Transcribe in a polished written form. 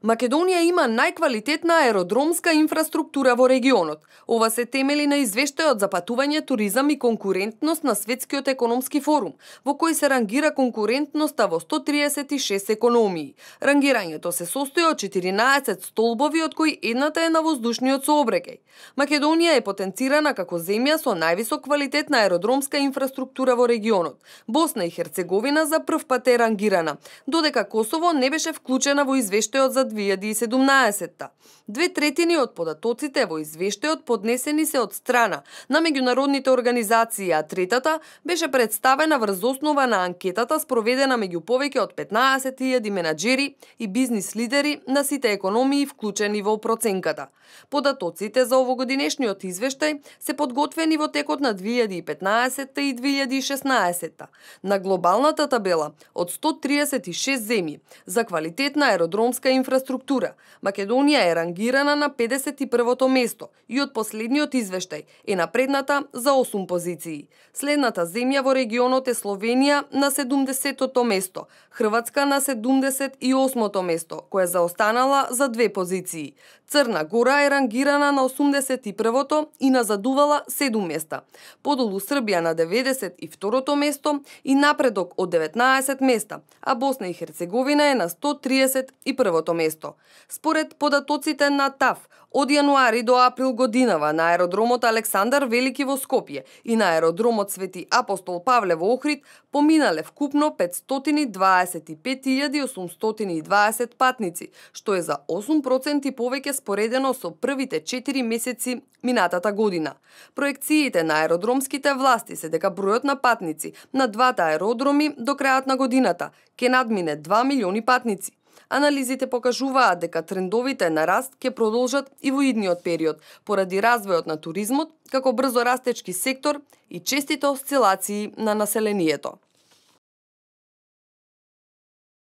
Македонија има најквалитетна аеродромска инфраструктура во регионот. Ова се темели на извештајот за патување, туризам и конкурентност на Светскиот економски форум, во кој се рангира конкурентноста во 136 економии. Рангирањето се состои од 14 столбови, од кои едната е на воздушниот сообраќај. Македонија е потенцирана како земја со највисок квалитет на аеродромска инфраструктура во регионот. Босна и Херцеговина за прв пат е рангирана, додека Косово не беше вклучена во извештајот за 2017-та. 2/3 од податоците во извештајот поднесени се од страна на меѓународните организации, а третата беше представена врз основа на анкетата спроведена меѓу повеќе од 15.000 менаџери и бизнис лидери на сите економии вклучени во проценката. Податоците за овогодинешниот извештај се подготвени во текот на 2015 и 2016. На глобалната табела од 136 земји за квалитет на аеродромска инфраструктура, Македонија е рангирана на 51-то место и од последниот извештај е напредната за 8 позиции. Следната земја во регионот е Словенија на 70-то место, Хрватска на 78-то место, која заостанала за 2 позиции. Црна Гора е рангирана на 81-то и назадувала 7 места. Подолу Србија на 92-то место и напредок од 19 места, а Босна и Херцеговина е на 131-то место. Според податоците на ТАФ, од јануари до април годинава на аеродромот Александар Велики во Скопје и на аеродромот Свети Апостол Павле во Охрид поминале вкупно 525.820 патници, што е за 8% повеќе споредено со првите 4 месеци минатата година. Проекциите на аеродромските власти се дека бројот на патници на двата аеродроми до крајот на годината ќе надмине 2 милиони патници. Анализите покажуваат дека трендовите на раст ќе продолжат и во идниот период, поради развојот на туризмот како брзо растечки сектор и честите осцилации на населението.